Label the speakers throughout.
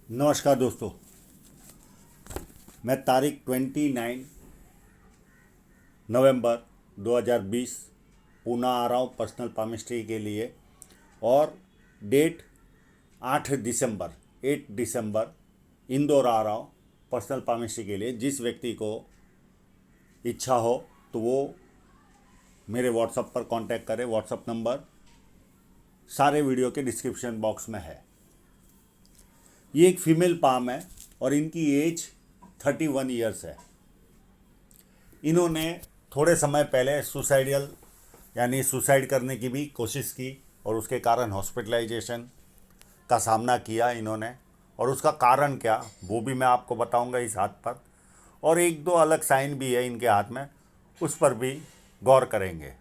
Speaker 1: नमस्कार दोस्तों। मैं तारीख 29 नवंबर 2020 पूना आ रहा हूँ पर्सनल पामिस्ट्री के लिए। और डेट 8 दिसंबर इंदौर आ रहा हूँ पर्सनल पामिस्ट्री के लिए। जिस व्यक्ति को इच्छा हो तो वो मेरे व्हाट्सएप पर कांटेक्ट करे। व्हाट्सएप नंबर सारे वीडियो के डिस्क्रिप्शन बॉक्स में है। ये एक फीमेल पाम है और इनकी एज 31 ईयर्स है। इन्होंने थोड़े समय पहले सुसाइड करने की भी कोशिश की और उसके कारण हॉस्पिटलाइजेशन का सामना किया इन्होंने। और उसका कारण क्या वो भी मैं आपको बताऊंगा इस हाथ पर। और एक दो अलग साइन भी है इनके हाथ में, उस पर भी गौर करेंगे।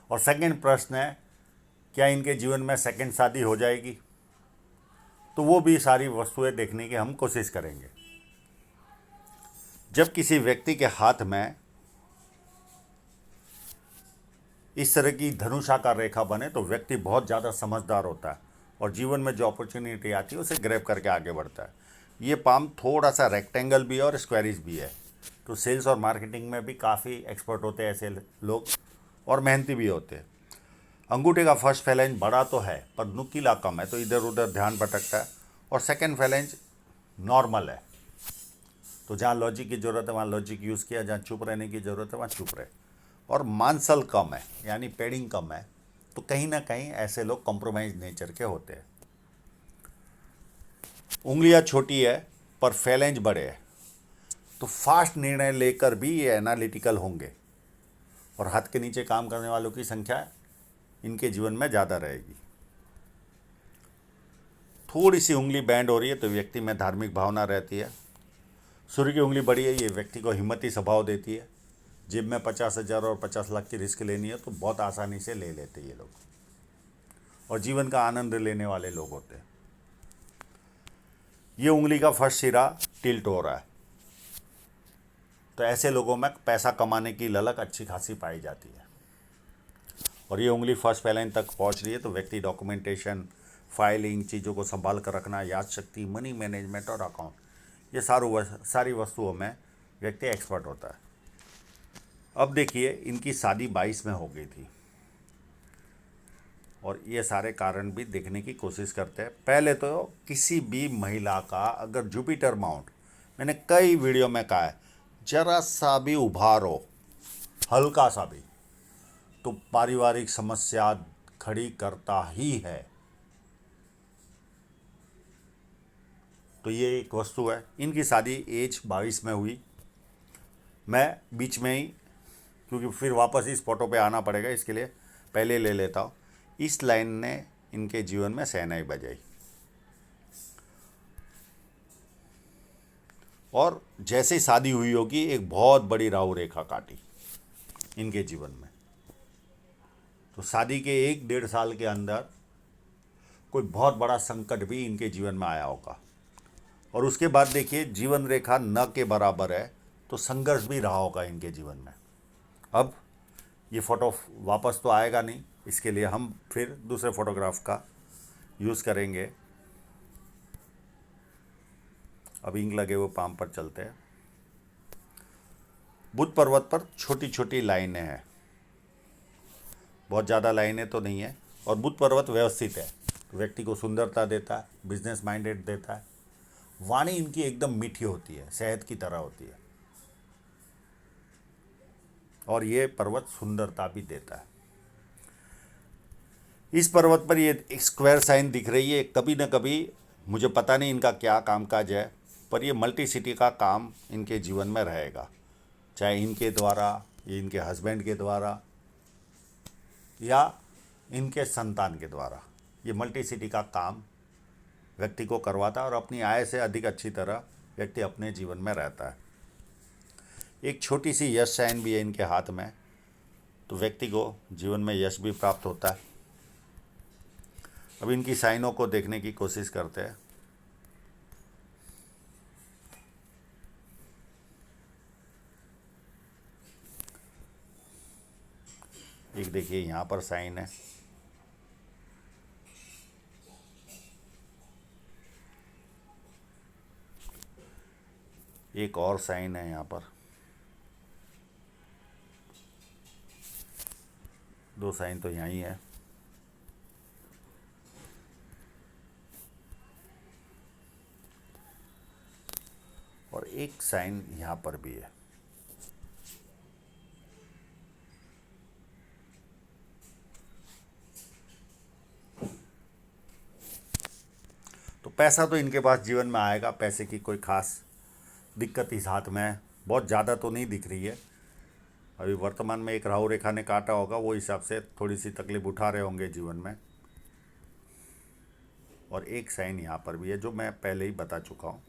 Speaker 1: और सेकंड प्रश्न है, क्या इनके जीवन में सेकंड शादी हो जाएगी, तो वो भी सारी वस्तुएं देखने की हम कोशिश करेंगे। जब किसी व्यक्ति के हाथ में इस तरह की धनुषाकार रेखा बने तो व्यक्ति बहुत ज़्यादा समझदार होता है और जीवन में जो अपॉर्चुनिटी आती है उसे ग्रैब करके आगे बढ़ता है। ये पाम थोड़ा सा रेक्टेंगल भी है और स्क्वायरिश भी है, तो सेल्स और मार्केटिंग में भी काफ़ी एक्सपर्ट होते हैं ऐसे लोग, और मेहनती भी होते हैं। अंगूठे का फर्स्ट फैलेंज बड़ा तो है पर नुकीला कम है, तो इधर उधर ध्यान भटकता है। और सेकेंड फैलेंज नॉर्मल है, तो जहाँ लॉजिक की ज़रूरत है वहाँ लॉजिक यूज़ किया, जहाँ चुप रहने की ज़रूरत है वहाँ चुप रहे। और मांसल कम है यानी पेडिंग कम है, तो कहीं ना कहीं ऐसे लोग कॉम्प्रोमाइज नेचर के होते हैं। उंगलियां छोटी है पर फैलेंज बड़े है, तो फास्ट निर्णय लेकर भी ये एनालिटिकल होंगे। और हाथ के नीचे काम करने वालों की संख्या इनके जीवन में ज़्यादा रहेगी। थोड़ी सी उंगली बैंड हो रही है तो व्यक्ति में धार्मिक भावना रहती है। सूर्य की उंगली बड़ी है, ये व्यक्ति को हिम्मती स्वभाव देती है। जेब में 50,000 और 50 लाख की रिस्क लेनी है तो बहुत आसानी से ले लेते ये लोग, और जीवन का आनंद लेने वाले लोग होते हैं। ये उंगली का फर्स्ट सिरा टिल्ट हो रहा है, तो ऐसे लोगों में पैसा कमाने की ललक अच्छी खासी पाई जाती है। और ये उंगली फर्स्ट फैलेंज तक पहुंच रही है तो व्यक्ति डॉक्यूमेंटेशन, फाइलिंग, चीज़ों को संभाल कर रखना, याद शक्ति, मनी मैनेजमेंट और अकाउंट, ये सारी वस्तुओं में व्यक्ति एक्सपर्ट होता है। अब देखिए, इनकी शादी 22 में हो गई थी और ये सारे कारण भी देखने की कोशिश करते हैं। पहले तो किसी भी महिला का अगर जुपिटर माउंट, मैंने कई वीडियो में कहा है, जरा सा भी उभार हो, हल्का सा भी, तो पारिवारिक समस्या खड़ी करता ही है। तो ये एक वस्तु है। इनकी शादी एज 22 में हुई। मैं बीच में ही, क्योंकि फिर वापस इस फोटो पे आना पड़ेगा, इसके लिए पहले ले लेता हूँ। इस लाइन ने इनके जीवन में शहनाई बजाई, और जैसे ही शादी हुई होगी एक बहुत बड़ी राहु रेखा काटी इनके जीवन में। तो शादी के 1 डेढ़ साल के अंदर कोई बहुत बड़ा संकट भी इनके जीवन में आया होगा। और उसके बाद देखिए, जीवन रेखा न के बराबर है, तो संघर्ष भी रहा होगा इनके जीवन में। अब ये फ़ोटो वापस तो आएगा नहीं, इसके लिए हम फिर दूसरे फोटोग्राफ का यूज़ करेंगे। अब इंक लगे हुए पाम पर चलते हैं। बुध पर्वत पर छोटी छोटी लाइनें हैं, बहुत ज़्यादा लाइनें तो नहीं है। और बुध पर्वत व्यवस्थित है, तो व्यक्ति को सुंदरता देता है, बिजनेस माइंडेड देता है। वाणी इनकी एकदम मीठी होती है, शहद की तरह होती है। और ये पर्वत सुंदरता भी देता है। इस पर्वत पर ये एक स्क्वायर साइन दिख रही है। कभी ना कभी, मुझे पता नहीं इनका क्या कामकाज है, पर ये मल्टी सिटी का काम इनके जीवन में रहेगा, चाहे इनके द्वारा, या इनके हस्बैंड के द्वारा, या इनके संतान के द्वारा। ये मल्टी सिटी का काम व्यक्ति को करवाता है और अपनी आय से अधिक अच्छी तरह व्यक्ति अपने जीवन में रहता है। एक छोटी सी यश साइन भी है इनके हाथ में, तो व्यक्ति को जीवन में यश भी प्राप्त होता है। अब इनकी साइनों को देखने की कोशिश करते हैं। एक देखिए यहाँ पर साइन है, एक और साइन है यहाँ पर, दो साइन तो यहाँ ही है, और एक साइन यहाँ पर भी है। तो पैसा तो इनके पास जीवन में आएगा, पैसे की कोई खास दिक्कत इस हाथ में है, बहुत ज़्यादा तो नहीं दिख रही है। अभी वर्तमान में एक राहु रेखा ने काटा होगा, वो हिसाब से थोड़ी सी तकलीफ उठा रहे होंगे जीवन में। और एक साइन यहाँ पर भी है जो मैं पहले ही बता चुका हूँ।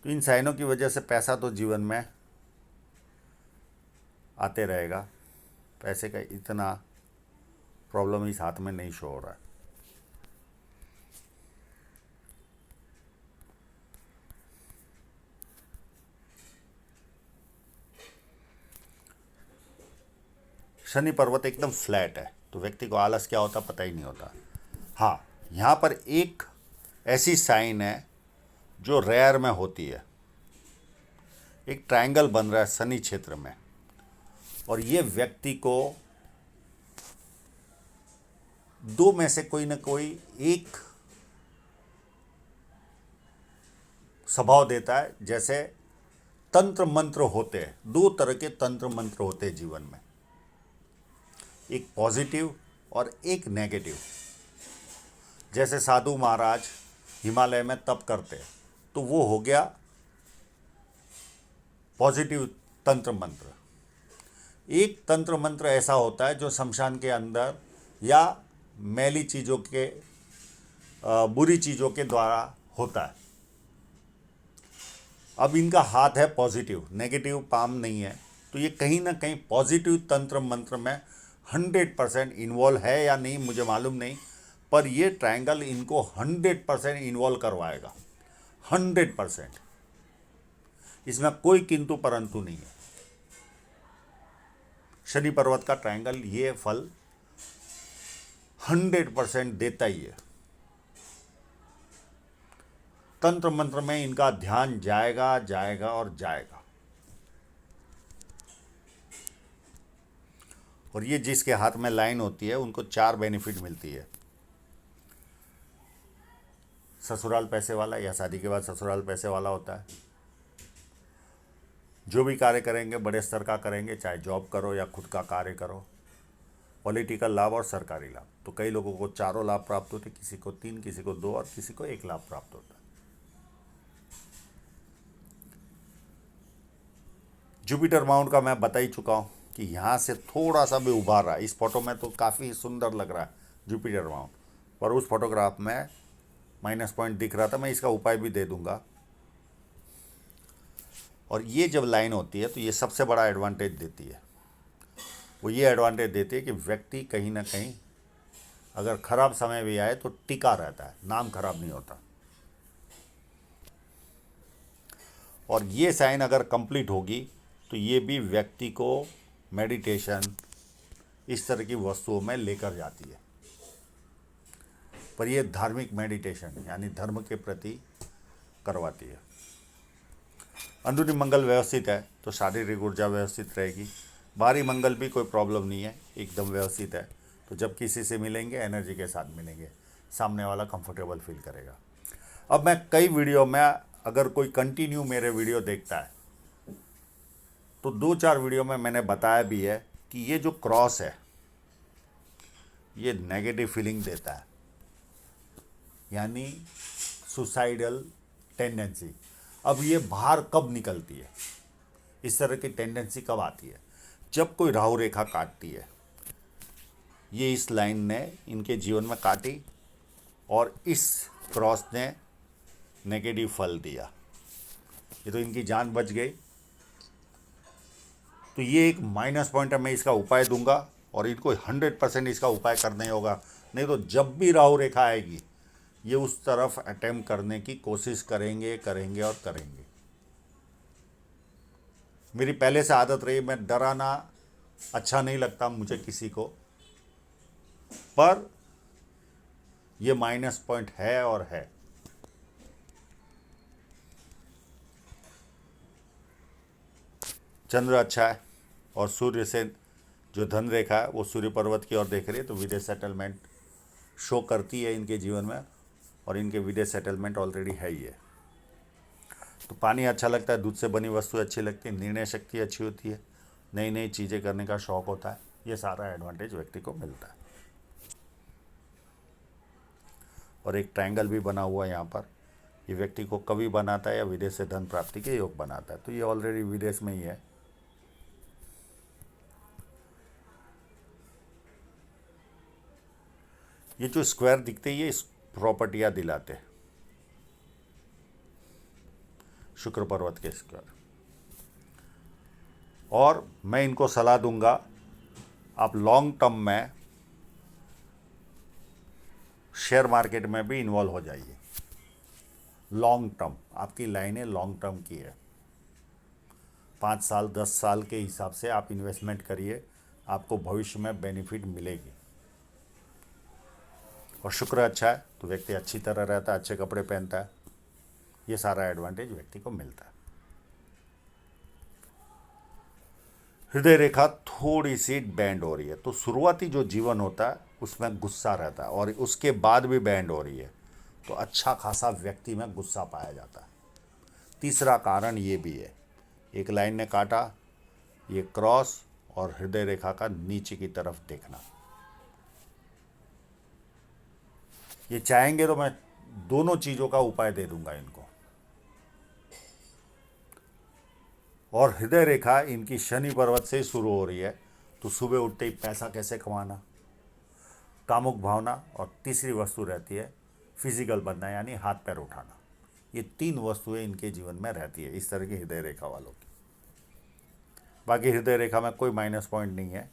Speaker 1: तो इन साइनों की वजह से पैसा तो जीवन में आते रहेगा, पैसे का इतना प्रॉब्लम इस हाथ में नहीं शो हो रहा है। शनि पर्वत एकदम फ्लैट है, तो व्यक्ति को आलस क्या होता पता ही नहीं होता। हाँ, यहाँ पर एक ऐसी साइन है जो रेयर में होती है, एक ट्रायंगल बन रहा है शनि क्षेत्र में, और ये व्यक्ति को दो में से कोई ना कोई एक स्वभाव देता है। जैसे तंत्र मंत्र होते हैं, दो तरह के तंत्र मंत्र होते हैं जीवन में, एक पॉजिटिव और एक नेगेटिव। जैसे साधु महाराज हिमालय में तप करते हैं, तो वो हो गया पॉजिटिव तंत्र मंत्र। एक तंत्र मंत्र ऐसा होता है जो शमशान के अंदर या मैली चीज़ों के बुरी चीज़ों के द्वारा होता है। अब इनका हाथ है पॉजिटिव, नेगेटिव पाम नहीं है, तो ये कहीं ना कहीं पॉजिटिव तंत्र मंत्र में 100% इन्वॉल्व है या नहीं मुझे मालूम नहीं, पर ये ट्रायंगल इनको 100% इन्वॉल्व करवाएगा, 100%। इसमें कोई किंतु परंतु नहीं है। शनि पर्वत का ट्रायंगल ये फल 100% देता ही है। तंत्र मंत्र में इनका ध्यान जाएगा जाएगा और जाएगा। और ये जिसके हाथ में लाइन होती है उनको 4 बेनिफिट मिलती है। ससुराल पैसे वाला या शादी के बाद ससुराल पैसे वाला होता है। जो भी कार्य करेंगे बड़े स्तर का करेंगे, चाहे जॉब करो या खुद का कार्य करो। पॉलिटिकल लाभ और सरकारी लाभ, तो कई लोगों को चारों लाभ प्राप्त होते, किसी को 3, किसी को 2 और किसी को 1 लाभ प्राप्त होता है। जुपिटर माउंट का मैं बता ही चुका हूँ कि यहाँ से थोड़ा सा भी उभार रहा है। इस फोटो में तो काफ़ी सुंदर लग रहा है जुपिटर माउंट, पर उस फोटोग्राफ में माइनस पॉइंट दिख रहा था। मैं इसका उपाय भी दे दूंगा। और ये जब लाइन होती है तो ये सबसे बड़ा एडवांटेज देती है। वो ये एडवांटेज देती है कि व्यक्ति कहीं ना कहीं अगर खराब समय भी आए तो टिका रहता है, नाम खराब नहीं होता। और ये साइन अगर कंप्लीट होगी तो ये भी व्यक्ति को मेडिटेशन इस तरह की वस्तुओं में लेकर जाती है। पर ये धार्मिक मेडिटेशन यानी धर्म के प्रति करवाती है। अंदरूनी मंगल व्यवस्थित है तो शारीरिक ऊर्जा व्यवस्थित रहेगी। बाहरी मंगल भी कोई प्रॉब्लम नहीं है, एकदम व्यवस्थित है। तो जब किसी से मिलेंगे एनर्जी के साथ मिलेंगे, सामने वाला कंफर्टेबल फील करेगा। अब मैं कई वीडियो में, अगर कोई कंटिन्यू मेरे वीडियो देखता है तो 2-4 वीडियो में मैंने बताया भी है कि ये जो क्रॉस है ये नेगेटिव फीलिंग देता है, यानी सुसाइडल टेंडेंसी। अब ये बाहर कब निकलती है, इस तरह की टेंडेंसी कब आती है? जब कोई राहु रेखा काटती है। ये इस लाइन ने इनके जीवन में काटी और इस क्रॉस ने नेगेटिव फल दिया, ये तो इनकी जान बच गई। तो ये एक माइनस पॉइंट है। मैं इसका उपाय दूंगा और इनको 100% इसका उपाय करना ही होगा, नहीं तो जब भी राहु रेखा आएगी ये उस तरफ अटेम्प्ट करने की कोशिश करेंगे और करेंगे। मेरी पहले से आदत रही, मैं डराना अच्छा नहीं लगता मुझे किसी को, पर ये माइनस पॉइंट है और है। चंद्र अच्छा है और सूर्य से जो धन रेखा है वो सूर्य पर्वत की ओर देख रही है, तो विदेश सेटलमेंट शो करती है इनके जीवन में, और इनके विदेश सेटलमेंट ऑलरेडी है ही है। तो पानी अच्छा लगता है, दूध से बनी वस्तु अच्छी लगती है, निर्णय शक्ति अच्छी होती है, नई नई चीज़ें करने का शौक होता है। ये सारा एडवांटेज व्यक्ति को मिलता है। और एक ट्रायंगल भी बना हुआ है यहाँ पर, ये व्यक्ति को कवि बनाता है या विदेश से धन प्राप्ति के योग बनाता है, तो ये ऑलरेडी विदेश में ही है। ये जो स्क्वायर दिखते हैं ये प्रॉपर्टियाँ दिलाते हैं, शुक्र पर्वत के स्क्वायर। और मैं इनको सलाह दूंगा, आप लॉन्ग टर्म में शेयर मार्केट में भी इन्वॉल्व हो जाइए। लॉन्ग टर्म, आपकी लाइनें लॉन्ग टर्म की है, 5 साल 10 साल के हिसाब से आप इन्वेस्टमेंट करिए, आपको भविष्य में बेनिफिट मिलेगी। और शुक्र अच्छा है तो व्यक्ति अच्छी तरह रहता है, अच्छे कपड़े पहनता है, ये सारा एडवांटेज व्यक्ति को मिलता है। हृदय रेखा थोड़ी सी बैंड हो रही है, तो शुरुआती जो जीवन होता है उसमें गुस्सा रहता है, और उसके बाद भी बैंड हो रही है तो अच्छा खासा व्यक्ति में गुस्सा पाया जाता है। तीसरा कारण ये भी है, एक लाइन ने काटा, ये क्रॉस और हृदय रेखा का नीचे की तरफ देखना। ये चाहेंगे तो मैं दोनों चीज़ों का उपाय दे दूंगा इनको। और हृदय रेखा इनकी शनि पर्वत से ही शुरू हो रही है, तो सुबह उठते ही पैसा कैसे कमाना, कामुक भावना, और तीसरी वस्तु रहती है फिजिकल बनना, यानी हाथ पैर उठाना। ये 3 वस्तुएं इनके जीवन में रहती है इस तरह की हृदय रेखा वालों की। बाकी हृदय रेखा में कोई माइनस पॉइंट नहीं है,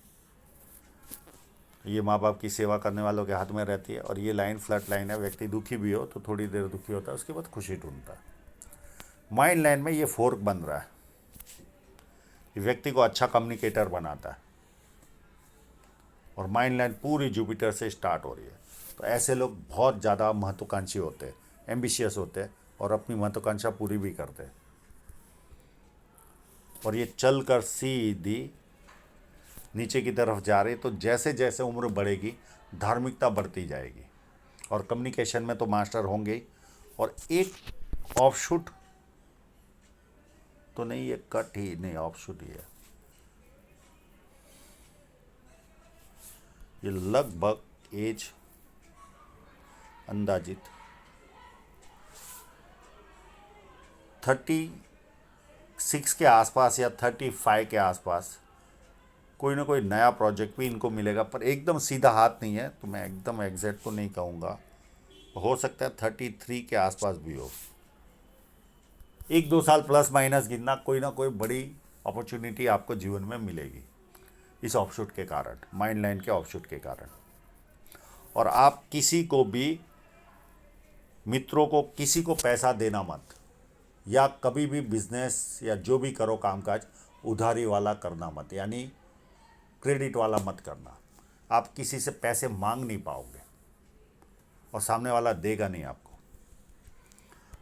Speaker 1: ये माँ बाप की सेवा करने वालों के हाथ में रहती है। और ये लाइन फ्लैट लाइन है, व्यक्ति दुखी भी हो तो थोड़ी देर दुखी होता है, उसके बाद खुशी ढूंढता है। माइंड लाइन में ये फोर्क बन रहा है, ये व्यक्ति को अच्छा कम्युनिकेटर बनाता है। और माइंड लाइन पूरी जुपिटर से स्टार्ट हो रही है, तो ऐसे लोग बहुत ज़्यादा महत्वाकांक्षी होते हैं, एम्बिशियस होते हैं, और अपनी महत्वाकांक्षा पूरी भी करते हैं। और ये चल कर सीधी नीचे की तरफ जा रही है, तो जैसे जैसे उम्र बढ़ेगी धार्मिकता बढ़ती जाएगी, और कम्युनिकेशन में तो मास्टर होंगे ही। और एक ऑफशूट तो नहीं, ये कट ही नहीं, ऑफशूट ही है। ये लगभग एज अंदाजित 36 के आसपास या 35 के आसपास कोई ना कोई नया प्रोजेक्ट भी इनको मिलेगा, पर एकदम सीधा हाथ नहीं है, तो मैं एकदम एग्जैक्ट तो नहीं कहूँगा, हो सकता है 33 के आसपास भी हो। 1-2 साल प्लस माइनस गिनना, कोई ना कोई बड़ी अपॉर्चुनिटी आपको जीवन में मिलेगी इस ऑफशूट के कारण, माइंड लाइन के ऑफशूट के कारण। और आप किसी को भी, मित्रों को, किसी को पैसा देना मत, या कभी भी बिजनेस या जो भी करो कामकाज उधारी वाला करना मत, यानी क्रेडिट वाला मत करना। आप किसी से पैसे मांग नहीं पाओगे और सामने वाला देगा नहीं आपको।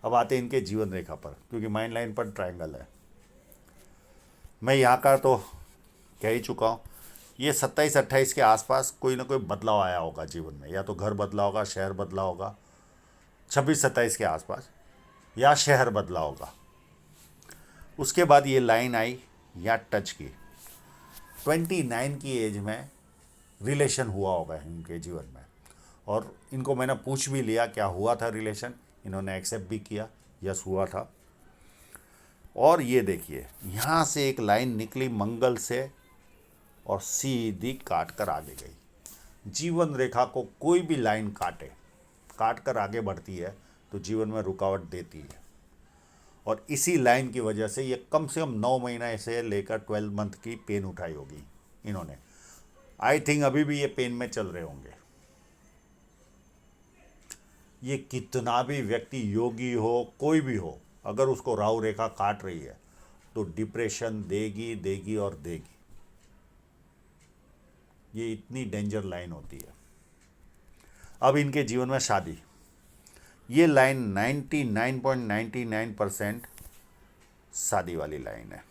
Speaker 1: अब आते हैं इनके जीवन रेखा पर, क्योंकि माइंड लाइन पर ट्रायंगल है। मैं यहाँ का तो कह ही चुका हूँ, ये 27-28 के आसपास कोई ना कोई बदलाव आया होगा जीवन में, या तो घर बदला होगा, शहर बदला होगा 26-27 के आसपास, या शहर बदला होगा। उसके बाद ये लाइन आई या टच की, 29 की एज में रिलेशन हुआ होगा इनके जीवन में, और इनको मैंने पूछ भी लिया क्या हुआ था रिलेशन, इन्होंने एक्सेप्ट भी किया, यस हुआ था। और ये देखिए यहाँ से एक लाइन निकली मंगल से और सीधी काट कर आगे गई। जीवन रेखा को कोई भी लाइन काट कर आगे बढ़ती है तो जीवन में रुकावट देती है, और इसी लाइन की वजह से ये कम से कम 9 महीने से लेकर 12 मंथ की पेन उठाई होगी इन्होंने। आई थिंक अभी भी ये पेन में चल रहे होंगे। ये कितना भी व्यक्ति योगी हो, कोई भी हो, अगर उसको राहु रेखा काट रही है तो डिप्रेशन देगी देगी और देगी। ये इतनी डेंजर लाइन होती है। अब इनके जीवन में शादी, ये लाइन 99.99% शादी वाली लाइन है।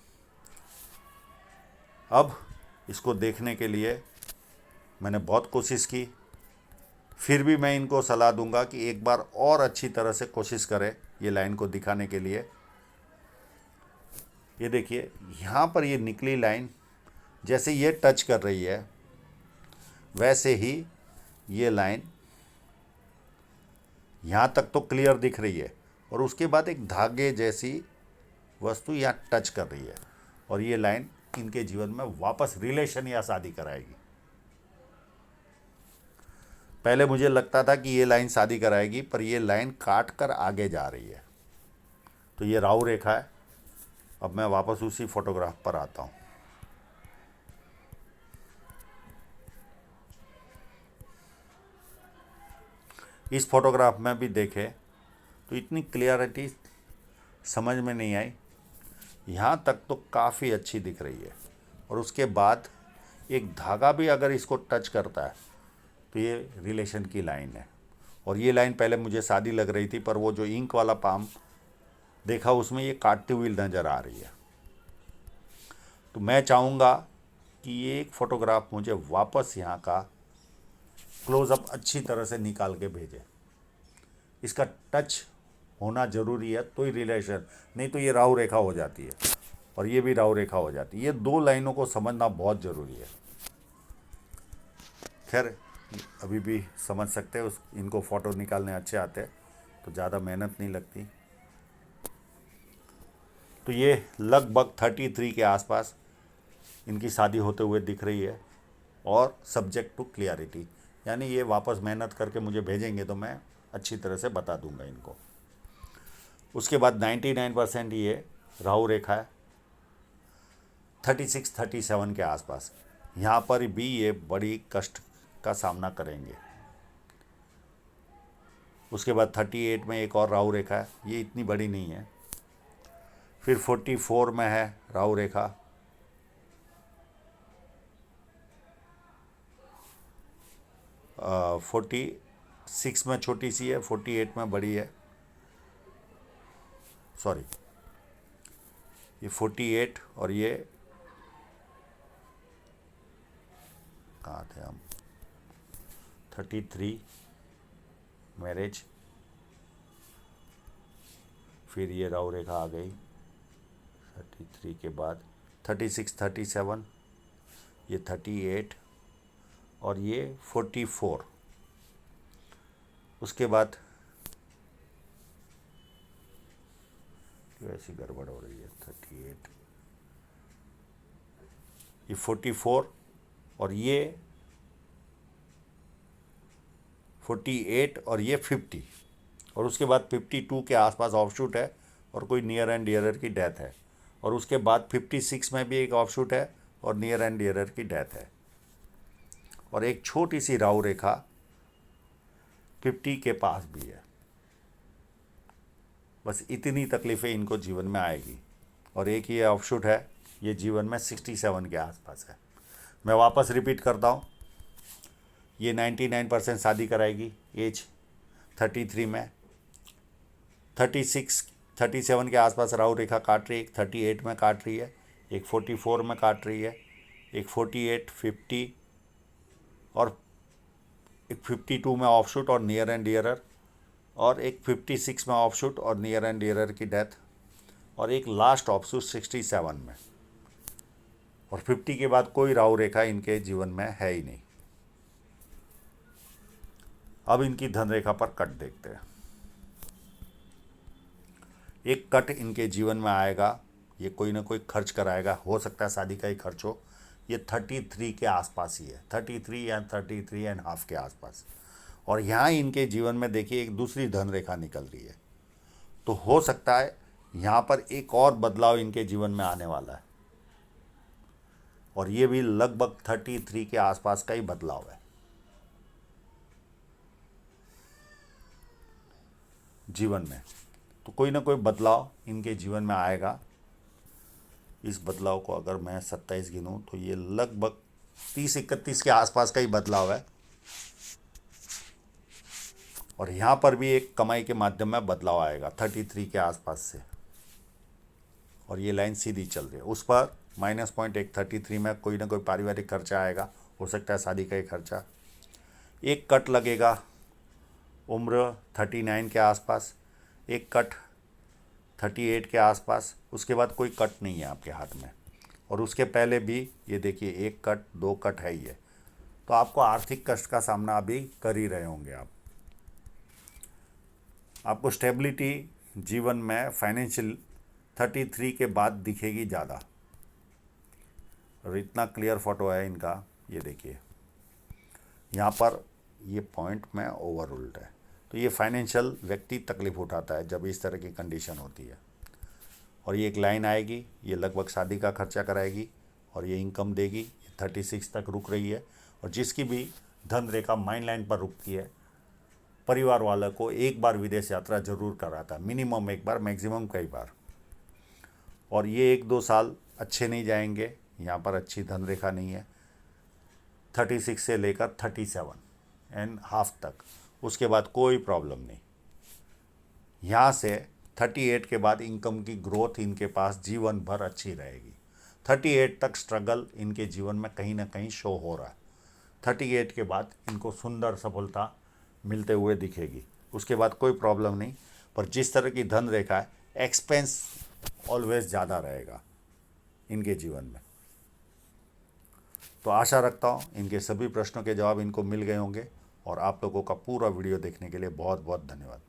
Speaker 1: अब इसको देखने के लिए मैंने बहुत कोशिश की, फिर भी मैं इनको सलाह दूंगा कि एक बार और अच्छी तरह से कोशिश करें ये लाइन को दिखाने के लिए। ये देखिए यहाँ पर ये निकली लाइन जैसे ये टच कर रही है, वैसे ही ये लाइन यहाँ तक तो क्लियर दिख रही है, और उसके बाद एक धागे जैसी वस्तु यहाँ टच कर रही है, और ये लाइन इनके जीवन में वापस रिलेशन या शादी कराएगी। पहले मुझे लगता था कि ये लाइन शादी कराएगी, पर ये लाइन काट कर आगे जा रही है। तो ये राहु रेखा है। अब मैं वापस उसी फोटोग्राफ पर आता हूँ। इस फोटोग्राफ में भी देखें तो इतनी क्लियरिटी समझ में नहीं आई, यहाँ तक तो काफ़ी अच्छी दिख रही है, और उसके बाद एक धागा भी अगर इसको टच करता है तो ये रिलेशन की लाइन है। और ये लाइन पहले मुझे शादी लग रही थी, पर वो जो इंक वाला पाम देखा उसमें ये काटती हुई नज़र आ रही है। तो मैं चाहूँगा कि ये एक फ़ोटोग्राफ मुझे वापस यहाँ का क्लोज़अप अच्छी तरह से निकाल के भेजे। इसका टच होना ज़रूरी है तो ही रिलेशन, नहीं तो ये राहु रेखा हो जाती है और ये भी राहु रेखा हो जाती है। ये दो लाइनों को समझना बहुत ज़रूरी है। खैर अभी भी समझ सकते हैं, उस इनको फ़ोटो निकालने अच्छे आते हैं तो ज़्यादा मेहनत नहीं लगती। तो ये लगभग 33 के आसपास इनकी शादी होते हुए दिख रही है, और सब्जेक्ट टू क्लियरिटी, यानी ये वापस मेहनत करके मुझे भेजेंगे तो मैं अच्छी तरह से बता दूंगा इनको। उसके बाद 99% ये राहु रेखा है 36-37 के आसपास। यहाँ पर भी ये बड़ी कष्ट का सामना करेंगे। उसके बाद 38 में एक और राहु रेखा है, ये इतनी बड़ी नहीं है। फिर 44 में है राहु रेखा, 46 में छोटी सी है, 48 में बड़ी है। सॉरी, ये 48 और ये कहाँ थे हम, 33 मैरिज, फिर ये राहु रेखा आ गई 33 के बाद 36, 37, ये 38 और ये 44। उसके बाद ऐसी गड़बड़ हो रही है, 38, ये 44 और ये 48 और ये 50, और उसके बाद 52 के आसपास ऑफशूट है और कोई नियर एंड डियरर की डेथ है, और उसके बाद 56 में भी एक ऑफशूट है और नियर एंड डियरर की डेथ है, और एक छोटी सी राहु रेखा 50 के पास भी है। बस इतनी तकलीफ़ें इनको जीवन में आएगी, और एक ये ऑफशूट है, ये जीवन में 67 के आसपास है। मैं वापस रिपीट करता हूँ, ये 99% शादी कराएगी एज 33 में, 36, 37 के आसपास राहु रेखा काट रही है, एक 38 में काट रही है, एक 44 में काट रही है, एक 48, 50 और एक 52 में ऑफशूट और नियर एंड डियरर, और एक 56 में ऑफशूट और नियर एंड डियरर की डेथ, और एक लास्ट ऑफशूट 67 में, और 50 के बाद कोई राहु रेखा इनके जीवन में है ही नहीं। अब इनकी धन रेखा पर कट देखते हैं। एक कट इनके जीवन में आएगा, ये कोई ना कोई खर्च कराएगा, हो सकता है शादी का ही खर्च हो। ये 33 के आसपास ही है, 33 या 33.5 के आसपास, और यहाँ इनके जीवन में देखिए एक दूसरी धन रेखा निकल रही है। तो हो सकता है यहाँ पर एक और बदलाव इनके जीवन में आने वाला है, और ये भी लगभग 33 के आसपास का ही बदलाव है जीवन में। तो कोई ना कोई बदलाव इनके जीवन में आएगा। इस बदलाव को अगर मैं 27 गिनूँ तो ये लगभग 30-31 के आसपास का ही बदलाव है। और यहाँ पर भी एक कमाई के माध्यम में बदलाव आएगा 33 के आसपास से, और ये लाइन सीधी चल रही है। उस पर -0.133 में कोई ना कोई पारिवारिक खर्चा आएगा, हो सकता है शादी का ही खर्चा। एक कट लगेगा उम्र 39 के आसपास, एक कट 38 के आसपास, उसके बाद कोई कट नहीं है आपके हाथ में। और उसके पहले भी ये देखिए, एक कट 2 कट है ही है। तो आपको आर्थिक कष्ट का सामना अभी कर ही रहे होंगे आप। आपको स्टेबिलिटी जीवन में फाइनेंशियल 33 के बाद दिखेगी ज़्यादा। और इतना क्लियर फोटो है इनका, ये देखिए यहाँ पर ये पॉइंट में ओवर रूल्ड है। तो ये फाइनेंशियल व्यक्ति तकलीफ उठाता है जब इस तरह की कंडीशन होती है। और ये एक लाइन आएगी, ये लगभग शादी का खर्चा कराएगी और ये इनकम देगी। 36 तक रुक रही है। और जिसकी भी धन रेखा माइंड लाइन पर रुकती है, परिवार वालों को एक बार विदेश यात्रा जरूर कराता है, मिनिमम एक बार, मैक्सिमम कई बार। और ये 1-2 साल अच्छे नहीं जाएंगे, यहाँ पर अच्छी धन रेखा नहीं है 36 से लेकर 37.5 तक। उसके बाद कोई प्रॉब्लम नहीं। यहाँ से 38 के बाद इनकम की ग्रोथ इनके पास जीवन भर अच्छी रहेगी। 38 तक स्ट्रगल इनके जीवन में कहीं ना कहीं शो हो रहा है। 38 के बाद इनको सुंदर सफलता मिलते हुए दिखेगी। उसके बाद कोई प्रॉब्लम नहीं। पर जिस तरह की धन रेखा है, एक्सपेंस ऑलवेज ज़्यादा रहेगा इनके जीवन में। तो आशा रखता हूँ इनके सभी प्रश्नों के जवाब इनको मिल गए होंगे। और आप लोगों का पूरा वीडियो देखने के लिए बहुत बहुत धन्यवाद।